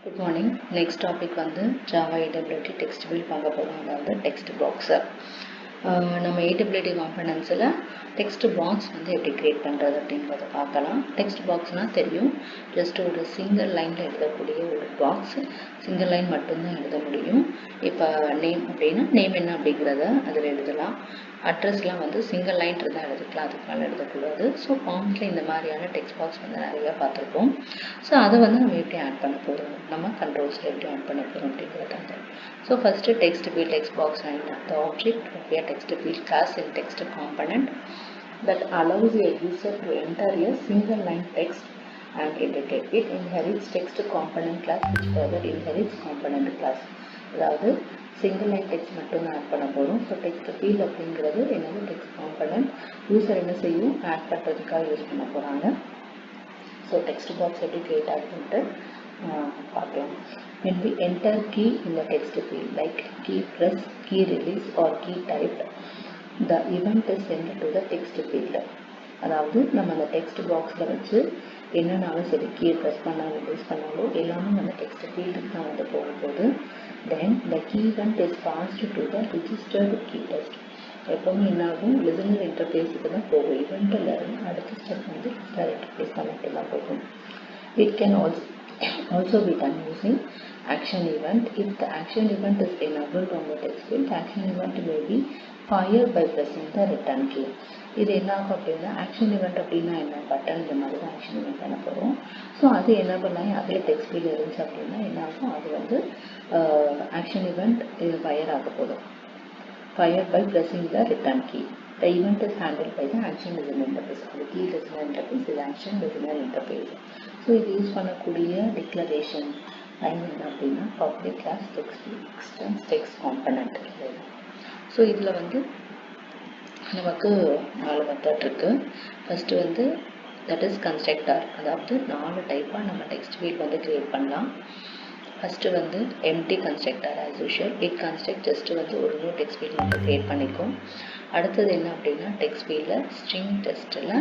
Good morning. Next topic வந்து Java AWT text build பார்க்க போகிறோம். அதாவது text box. நம்ம AWT componentsல text box வந்து எப்படி create பண்ணுறது அப்படின்றத பார்க்கலாம். text boxனா தெரியும், just ஒரு single lineல எழுதக்கூடிய ஒரு box, single line மட்டும்தான் எழுத முடியும். இப்போ name அப்படின்னா name என்ன அப்படிங்கிறத அதில் எழுதலாம். அட்ரஸ்லாம் வந்து சிங்கிள் லைன் இருந்தால் எழுதிக்கலாம், அதுக்கு மேலே எழுதக்கூடாது. ஸோ ஃபார்ம்ஸில் இந்த மாதிரியான டெக்ஸ்ட் பாக்ஸ் வந்து நிறையா பார்த்துருக்கோம். ஸோ அதை வந்து நம்ம எப்படி ஆட் பண்ண போகிறோம், நம்ம கண்ட்ரோல்ஸில் எப்படி ஆட் பண்ண போகிறோம் அப்படிங்கிறதாங்க. So first text field text box the object of a text field class in text component that allows a user to enter a single line text and edit it. It inherits text component class which further inherits component class. அதாவது single line text மட்டும் add பண்ண போகிறோம். So text field அப்படிங்கிறது என்னது text component user என்ன செய்யும் add பண்ணுறதுக்காக use பண்ண போகிறாங்க. ஸோ டெக்ஸ்ட் பாக்ஸ் எப்படி கிரியேட் ஆகுதுன்ட்டு பார்க்கலாம். when we enter key in the text field like key press, key release or key type, the event is sent to the text field. அதாவது நம்ம அந்த டெக்ஸ்ட் பாக்ஸில் வச்சு என்னன்னாலும் சரி கீ ப்ரெஸ் பண்ணாலும் ரிலீஸ் பண்ணாலும் எல்லாமே வந்து டெக்ஸ்ட் ஃபீல்டுக்கு தான் வந்து போகும்போது then the key event is passed to the registered key test. எப்பவுமே என்ன ஆகும், லிசனர் இன்டர்ஃபேஸுக்கு தான் போகும். இவெண்ட்டில் அடுத்த ஸ்டெப் வந்து லிசனர் இன்டர்ஃபேஸ் தான் மட்டும்தான் போகும். It can also be done using action event. If the action event is enabled on the text field, action event may be fired by pressing the return key. இது என்ன ஆகும் அப்படின்னா action event அப்படின்னா என்ன, button இந்த மாதிரி தான் action event பண்ண போகிறோம். ஸோ அது என்ன பண்ணலாம், அதில் டெக்ஸ்ட் ஃபீல்டு இருந்துச்சு அப்படின்னா என்ன ஆகும், அது வந்து ஆக்ஷன் இவெண்ட் இது ஃபயர் ஆக போதும். Fired by pressing the return key. The event is handled by the action listener interface. The key listener interface is action listener interface. So இது யூஸ் பண்ணக்கூடிய டிக்ளரேஷன் லைன் என்ன அப்படின்னா public class text extends text component. So இதில் வந்து நமக்கு 4 method இருக்குது. First வந்து that is constructor, அதாவது 4 டைப்பாக நம்ம டெக்ஸ்ட் ஃபீல்ட் வந்து கிரியேட் பண்ணலாம். ஃபஸ்ட்டு வந்து empty constructor as usual. It construct just வந்து ஒரு நியூ டெக்ஸ்ட் ஃபீல்ட் வந்து கிரியேட் பண்ணிக்கும். அடுத்தது என்ன அப்படின்னா டெக்ஸ்ட் ஃபீல்டில் ஸ்ட்ரிங் டெஸ்ட்டில்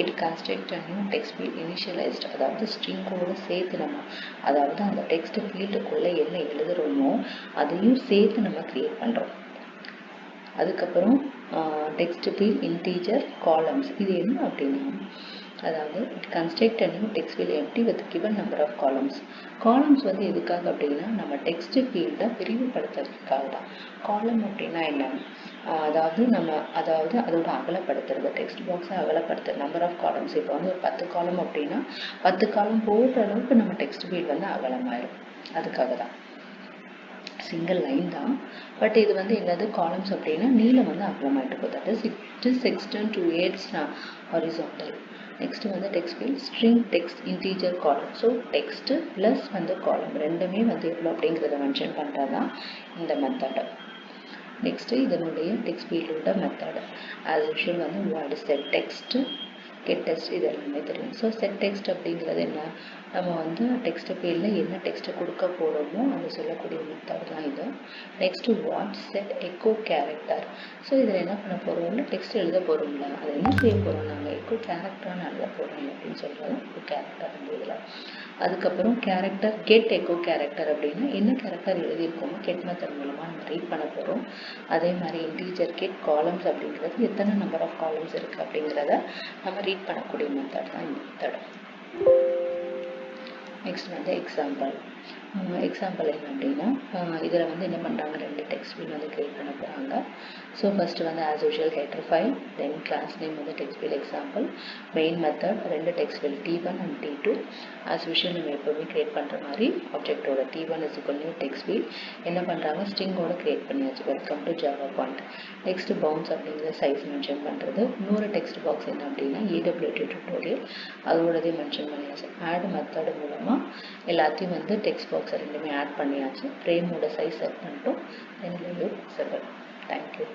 it construct a new text field initialized, அதாவது ஸ்ட்ரிங்கோடு சேர்த்து நம்ம அதாவது அந்த டெக்ஸ்ட் ஃபீல்டுக்குள்ளே என்ன எழுதுகிறோமோ அதையும் சேர்த்து நம்ம கிரியேட் பண்ணுறோம். அதுக்கப்புறம் டெக்ஸ்ட் ஃபீல்ட் இன்டீஜர் காலம்ஸ். இது என்ன அப்படின்னா அதாவது it construct a new text field empty with given number of columns. Columns வந்து எதுக்காக அப்படின்னா நம்ம டெக்ஸ்ட் ஃபீல்டை விரிவுபடுத்துறதுக்காக தான். காலம் அப்படின்னா என்ன, அதாவது அதோட அகலப்படுத்துறது, டெக்ஸ்ட் பாக்ஸை அகலப்படுத்துறது. நம்பர் ஆஃப் காலம்ஸ் இப்போ வந்து ஒரு 10 காலம் அப்படின்னா 10 காலம் போடுற அளவுக்கு நம்ம டெக்ஸ்ட் ஃபீல்ட் வந்து அகலமாயிரும். அதுக்காக தான் சிங்கிள் லைன் தான், பட் இது வந்து என்னது காலம்ஸ் அப்படின்னா நீளம் வந்து அகலமாயிட்டு போகுது. That is it is extend to aids horizontal. Next வந்து text field string text integer column. So text plus வந்து காலம் ரெண்டுமே வந்து எவ்வளோ அப்படிங்கிறத மென்ஷன் பண்ணுறது தான் இந்த மெத்தடு. நெக்ஸ்ட்டு இதனுடைய டெக்ஸ்ட் ஃபீல்டோட மெத்தடு ஆஸ் யூஷுவல் வந்து void set text get text இது எல்லாமே தெரியும். ஸோ செட் டெக்ஸ்ட் அப்படிங்கிறது என்ன, நம்ம வந்து டெக்ஸ்ட் ஃபீல்டில் என்ன டெக்ஸ்ட்டை கொடுக்க போகிறோமோ அது சொல்லக்கூடிய மெத்தட் தான் இது. Next what set echo character. So இதில் என்ன பண்ண போகிறோம்ல டெக்ஸ்ட் எழுத போகிறோம்ல அதை என்ன செய்ய போகிறோம், நாங்கள் எக்கோ கேரக்டரான எழுத போகிறோம் அப்படின்னு சொல்கிறது எக்கோ கேரக்டர் அந்த இதில். அதுக்கப்புறம் கேரக்டர் கெட் எக்கோ கேரக்டர் அப்படின்னா என்ன கேரக்டர் எழுதியிருக்கோமோ கெட் மெத்தட் மூலமாக நம்ம ரீட் பண்ண போகிறோம். அதே மாதிரி இன்டீஜர் கெட் காலம்ஸ் அப்படிங்கிறது எத்தனை நம்பர் ஆஃப் காலம்ஸ் இருக்குது அப்படிங்கிறத நம்ம ரீட் பண்ணக்கூடிய மெத்தட் தான் இந்த மெத்தட். நெக்ஸ்ட் வந்து எக்ஸாம்பிள் என்ன அப்படின்னா இதில் வந்து என்ன பண்ணுறாங்க, 2 டெக்ஸ்ட் ஃபீல்ட் வந்து கிரியேட் பண்ண போகிறாங்க. ஸோ ஃபஸ்ட்டு வந்து ஆஸ் யூஷுவல் ஹெட்டர் ஃபைல், தென் கிளாஸ் நேம் வந்து text field example, main method 2 text field T1 and T2. As usual நம்ம எப்போவுமே கிரியேட் பண்ணுற மாதிரி ஆப்ஜெக்டோட T1 is equal new text field என்ன பண்ணுறாங்க ஸ்ட்ரிங்கோட கிரியேட் பண்ணியாச்சு. Welcome to Java point. Next bounce அப்படிங்கிற size mention பண்ணுறது. இன்னொரு டெக்ஸ்ட் பாக்ஸ் என்ன அப்படின்னா AWT டியூட்டோரியல் அதோடதே மென்ஷன் பண்ணியாச்சு. ஆட் மெத்தட் மூலமாக எல்லாத்தையும் வந்து டெக்ஸ்ட் பாக்ஸை ரெண்டுமே ஆட் பண்ணியாச்சு. ஃப்ரேமோட சைஸ் செட் பண்ணிட்டோம். தென் லீவ் செட். தேங்க்யூ.